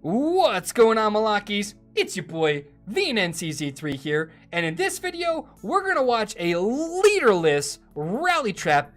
What's going on, Malakes? It's your boy, the NCZ3 here, and in this video, we're gonna watch a leaderless rally trap,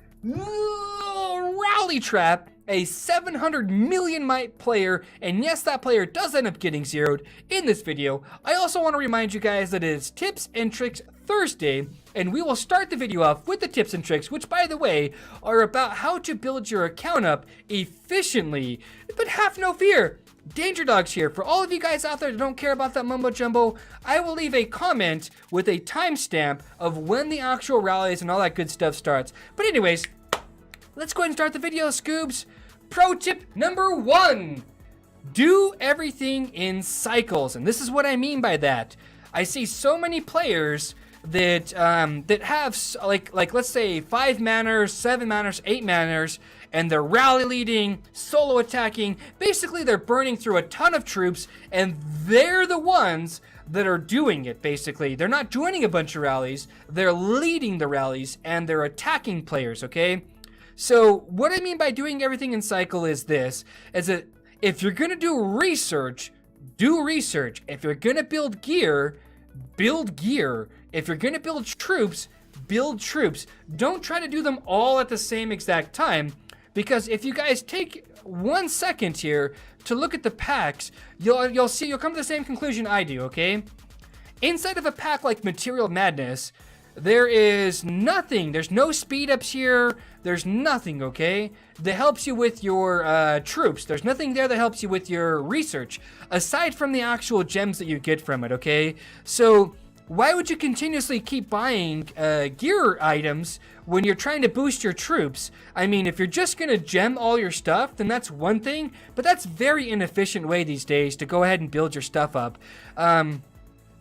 a 700 million mite player, and yes, that player does end up getting zeroed in this video. I also want to remind you guys that it is Tips and Tricks Thursday, and we will start the video off with the tips and tricks, which, by the way, are about how to build your account up efficiently. But have no fear, Danger Dog's here. For all of you guys out there that don't care about that mumbo jumbo, I will leave a comment with a timestamp of when the actual rallies and all that good stuff starts. But anyways, let's go ahead and start the video, Scoobs. Pro tip number 1, do everything in cycles. And this is what I mean by that. I see so many players that that have like let's say 5 manners, 7 manners, 8 manners, and they're rally leading, solo attacking. Basically, they're burning through a ton of troops, and they're the ones that are doing it. Basically, they're not joining a bunch of rallies, they're leading the rallies, and they're attacking players, okay? So what I mean by doing everything in cycle is this, is that if you're gonna do research, do research. If you're gonna build gear, build gear. If you're gonna build troops, build troops. Don't try to do them all at the same exact time, because if you guys take 1 second here to look at the packs, you'll come to the same conclusion I do, okay? Inside of a pack like Material Madness, there is nothing. There's no speed ups here. There's nothing, okay? That helps you with your troops. There's nothing there that helps you with your research, aside from the actual gems that you get from it, okay? So why would you continuously keep buying gear items when you're trying to boost your troops? I mean, if you're just gonna gem all your stuff, then that's one thing, but that's very inefficient way these days to go ahead and build your stuff up.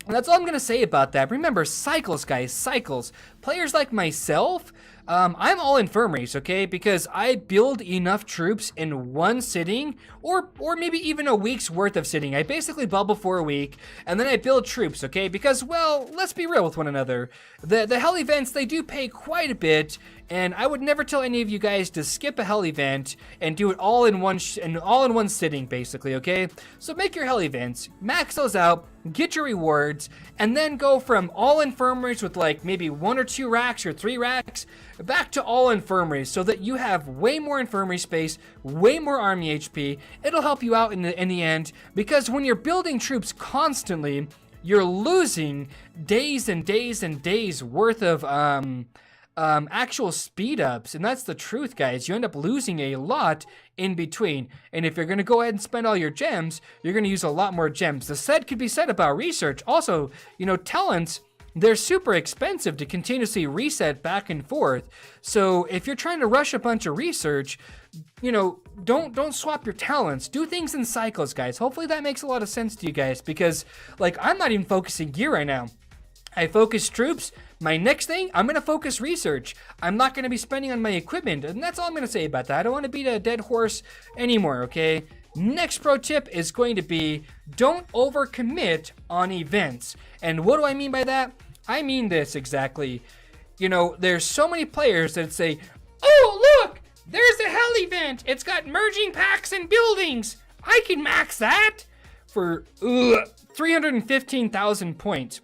That's all I'm gonna say about that. Remember, cycles, guys, cycles. Players like myself, I'm all infirmaries, okay? Because I build enough troops in one sitting, or maybe even a week's worth of sitting. I basically bubble for a week, and then I build troops, okay? Because, well, let's be real with one another. The hell events, they do pay quite a bit, and I would never tell any of you guys to skip a hell event and do it all in one sitting, basically, okay? So make your hell events, max those out, get your rewards, and then go from all infirmaries with like maybe 1 or 2 racks or 3 racks back to all infirmaries, so that you have way more infirmary space, way more army HP. It'll help you out in the end, because when you're building troops constantly, you're losing days and days and days worth of actual speed ups, and that's the truth, guys. You end up losing a lot in between, and if you're going to go ahead and spend all your gems, you're going to use a lot more gems. The said could be said about research also. You know, talents, they're super expensive to continuously reset back and forth. So if you're trying to rush a bunch of research, you know, don't swap your talents. Do things in cycles, guys. Hopefully that makes a lot of sense to you guys, because like I'm not even focusing gear right now. I focus troops. My next thing, I'm going to focus research. I'm not going to be spending on my equipment, and that's all I'm going to say about that. I don't want to beat a dead horse anymore, okay? Next pro tip is going to be, don't overcommit on events. And what do I mean by that? I mean this exactly. You know, there's so many players that say, oh, look, there's a hell event. It's got merging packs and buildings. I can max that for 315,000 points.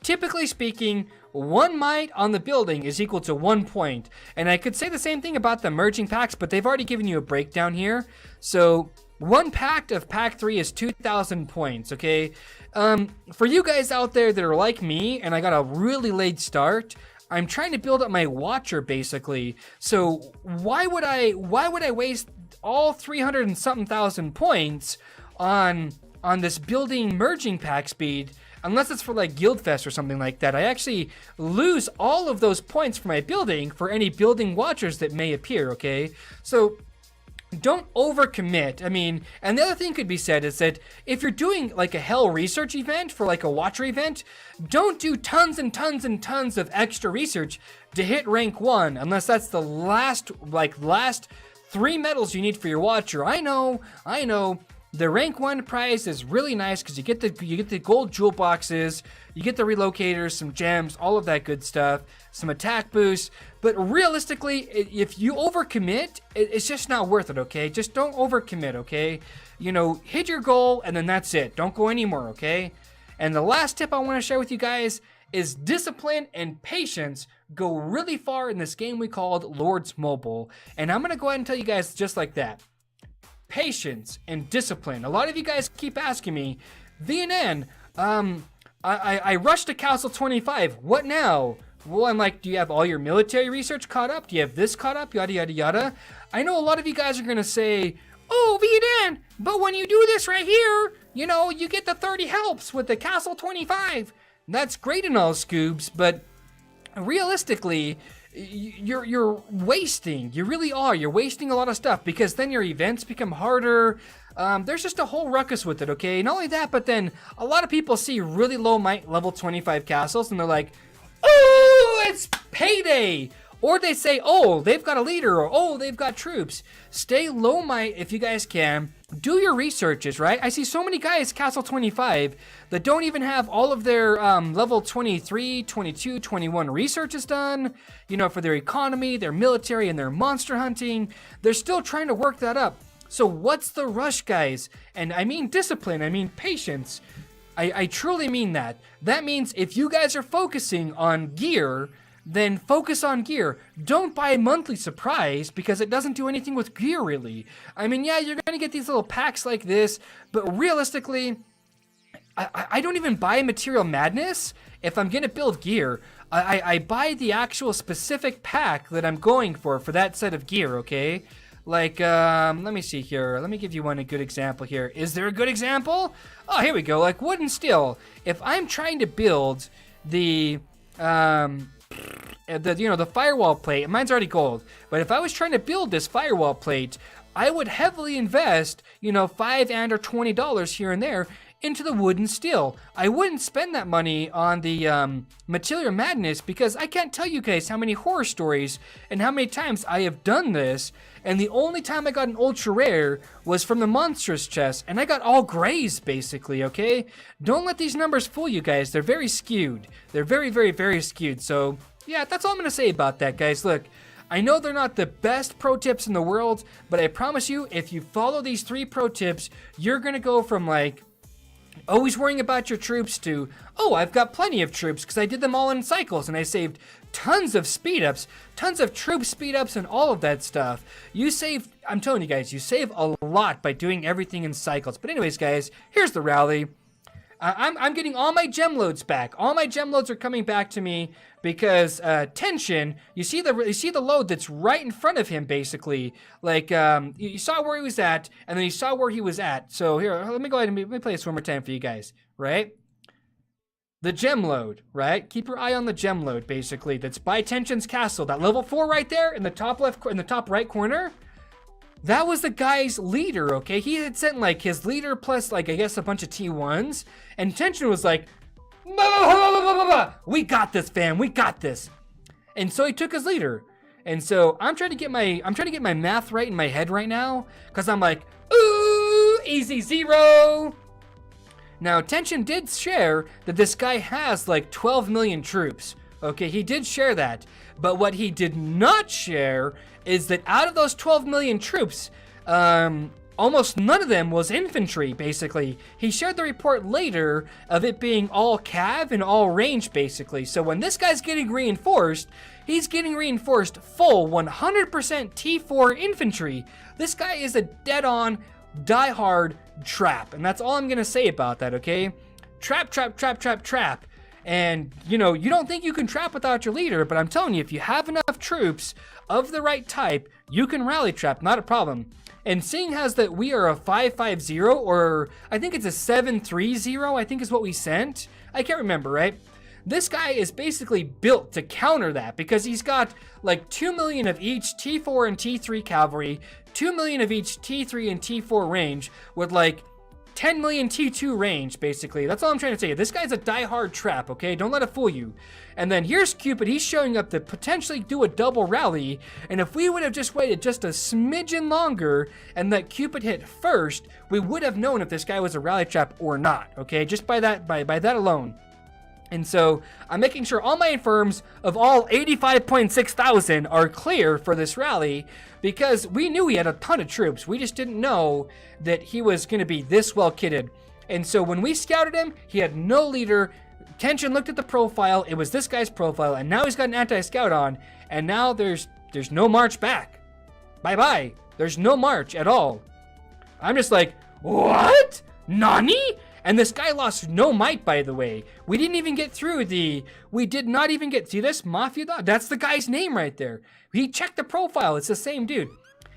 Typically speaking, 1 mite on the building is equal to 1 point. And I could say the same thing about the merging packs, but they've already given you a breakdown here. So 1 pack of pack 3 is 2,000 points, okay? For you guys out there that are like me, and I got a really late start, I'm trying to build up my watcher basically. So why would I waste all 300 and something thousand points on this building merging pack speed? Unless it's for like Guild Fest or something like that. I actually lose all of those points for my building for any building watchers that may appear, okay? So don't overcommit. I mean, and the other thing could be said is that if you're doing like a hell research event for like a watcher event, don't do tons and tons and tons of extra research to hit rank 1, unless that's the last 3 medals you need for your watcher. I know. The rank 1 prize is really nice because you get the gold jewel boxes, you get the relocators, some gems, all of that good stuff, some attack boosts. But realistically, if you overcommit, it's just not worth it, okay? Just don't overcommit, okay? You know, hit your goal and then that's it. Don't go anymore, okay? And the last tip I want to share with you guys is discipline and patience go really far in this game we called Lords Mobile. And I'm going to go ahead and tell you guys just like that. Patience and discipline. A lot of you guys keep asking me, VNN, I rushed to Castle 25. What now? Well, I'm like, do you have all your military research caught up? Do you have this caught up? Yada, yada, yada. I know a lot of you guys are going to say, oh, VNN, but when you do this right here, you know, you get the 30 helps with the Castle 25. That's great and all, Scoobs, but realistically, you're wasting. You really are. You're wasting a lot of stuff because then your events become harder. There's just a whole ruckus with it, okay? Not only that, but then a lot of people see really low might level 25 castles and they're like, oh, it's payday. Or they say, oh, they've got a leader, or oh, they've got troops. Stay low might if you guys can. Do your researches, right? I see so many guys, Castle 25, that don't even have all of their level 23, 22, 21 researches done, you know, for their economy, their military, and their monster hunting. They're still trying to work that up. So what's the rush, guys? And I mean discipline, I mean patience. I truly mean that. That means if you guys are focusing on gear, then focus on gear. Don't buy monthly surprise because it doesn't do anything with gear really. I mean, yeah, you're gonna get these little packs like this, but realistically, I don't even buy Material Madness if I'm gonna build gear. I buy the actual specific pack that I'm going for that set of gear, okay? Like, let me see here. Let me give you a good example here. Is there a good example? Oh, here we go. Like wood and steel. If I'm trying to build the firewall plate, mine's already gold, but if I was trying to build this firewall plate, I would heavily invest, $5 and or $20 here and there into the wood and steel. I wouldn't spend that money on the Material Madness because I can't tell you guys how many horror stories and how many times I have done this, and the only time I got an ultra rare was from the monstrous chest, and I got all grays basically, okay? Don't let these numbers fool you guys. They're very skewed. They're very, very, very skewed. So yeah, that's all I'm gonna say about that, guys. Look, I know they're not the best pro tips in the world, but I promise you, if you follow these 3 pro tips, you're gonna go from like always worrying about your troops to, oh, I've got plenty of troops because I did them all in cycles and I saved tons of speed ups, tons of troop speed ups and all of that stuff. You save, I'm telling you guys, you save a lot by doing everything in cycles. But anyways, guys, here's the rally. I'm getting all my gem loads back. All my gem loads are coming back to me because Tension, you see the load that's right in front of him basically. Like you saw where he was at, and then you saw where he was at. So here, let me go ahead and let me play this one more time for you guys. Right, the gem load. Right, keep your eye on the gem load basically. That's by Tension's castle. That level 4 right there in the top left, in the top right corner. That was the guy's leader, okay? He had sent like his leader plus like I guess a bunch of T1s, and Tension was like, bah, bah, bah, bah, bah, bah. We got this, fam, we got this. And so he took his leader. And so I'm trying to get my math right in my head right now, because I'm like, ooh, easy 0. Now Tension did share that this guy has like 12 million troops. Okay, he did share that. But what he did not share is that out of those 12 million troops, almost none of them was infantry, basically. He shared the report later of it being all cav and all range, basically. So when this guy's getting reinforced, he's getting reinforced full 100% T4 infantry. This guy is a dead-on, die-hard trap. And that's all I'm going to say about that, okay? Trap, trap, trap, trap, trap. And, you don't think you can trap without your leader, but I'm telling you, if you have enough troops of the right type, you can rally trap, not a problem. And seeing as that we are a 550, or I think it's a 730, I think is what we sent. I can't remember, right? This guy is basically built to counter that because he's got like 2 million of each T4 and T3 cavalry, 2 million of each T3 and T4 range with like 10 million T2 range, basically. That's all I'm trying to say. This guy's a die-hard trap, okay? Don't let it fool you. And then here's Cupid. He's showing up to potentially do a double rally. And if we would have just waited just a smidgen longer and let Cupid hit first, we would have known if this guy was a rally trap or not, okay? Just by that alone. And so I'm making sure all my infirms of all 85.6 thousand are clear for this rally because we knew he had a ton of troops. We just didn't know that he was going to be this well kitted. And so when we scouted him, he had no leader. Tension looked at the profile. It was this guy's profile. And now he's got an anti-scout on. And now there's no march back. Bye-bye. There's no march at all. I'm just like, what? Nani? And this guy lost no might, by the way. We didn't even get through we did not even get, see this? Mafia Dog? That's the guy's name right there. He checked the profile, it's the same dude.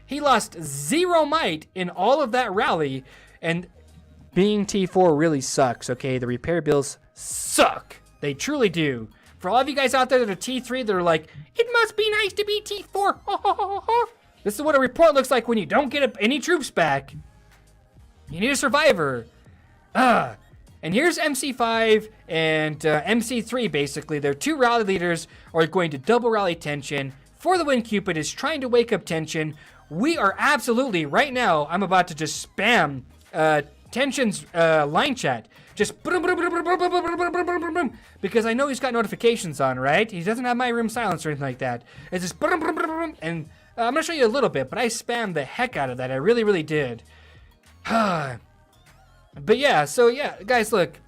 He lost 0 might in all of that rally, and being T4 really sucks, okay? The repair bills suck. They truly do. For all of you guys out there that are T3, they're like, it must be nice to be T4. This is what a report looks like when you don't get any troops back. You need a survivor. And here's MC5 and MC3, basically. Their 2 rally leaders are going to double rally Tension. For the win, Cupid is trying to wake up Tension. We are absolutely, right now, I'm about to just spam Tension's line chat. Just because I know he's got notifications on, right? He doesn't have my room silence or anything like that. It's just and I'm going to show you a little bit, but I spammed the heck out of that. I really, really did. But yeah, so yeah, guys, look.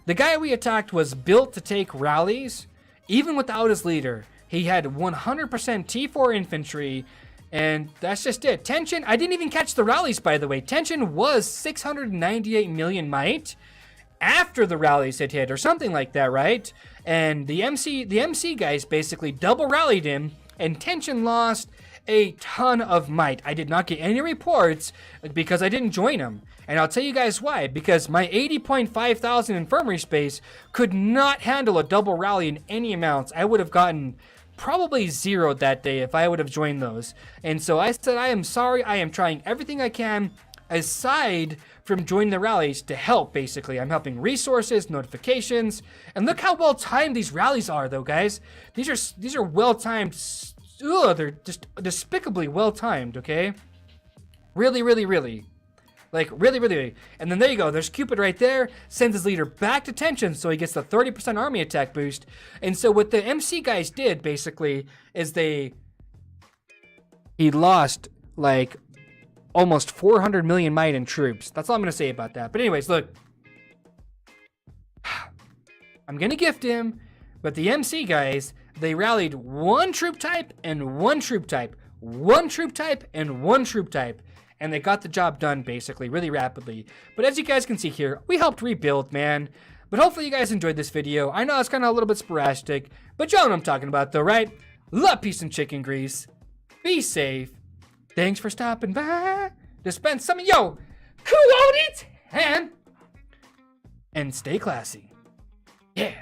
The guy we attacked was built to take rallies, even without his leader. He had 100% T4 infantry, and that's just it. Tension, I didn't even catch the rallies, by the way. Tension was 698 million might after the rallies had hit, or something like that, right? And the MC guys basically double rallied him, and Tension lost a ton of might. I did not get any reports because I didn't join him. And I'll tell you guys why. Because my 80.5 thousand infirmary space could not handle a double rally in any amounts. I would have gotten probably 0 that day if I would have joined those. And so I said, I am sorry. I am trying everything I can aside from joining the rallies to help, basically. I'm helping resources, notifications. And look how well timed these rallies are, though, guys. These are well timed. They're just despicably well timed, okay? Really, really, really. Like, really, really, really. And then there you go. There's Cupid right there. Sends his leader back to Tension so he gets the 30% army attack boost. And so what the MC guys did, basically, is he lost, like, almost 400 million might in troops. That's all I'm going to say about that. But anyways, look. I'm going to gift him. But the MC guys, they rallied 1 troop type and 1 troop type. 1 troop type and 1 troop type. And they got the job done, basically, really rapidly. But as you guys can see here, we helped rebuild, man. But hopefully you guys enjoyed this video. I know it's kind of a little bit sporadic, but y'all know what I'm talking about, though, right? Love, peace, and chicken grease. Be safe. Thanks for stopping by to spend some of yo QUALLLLLITY TIIIIME and stay classy. Yeah.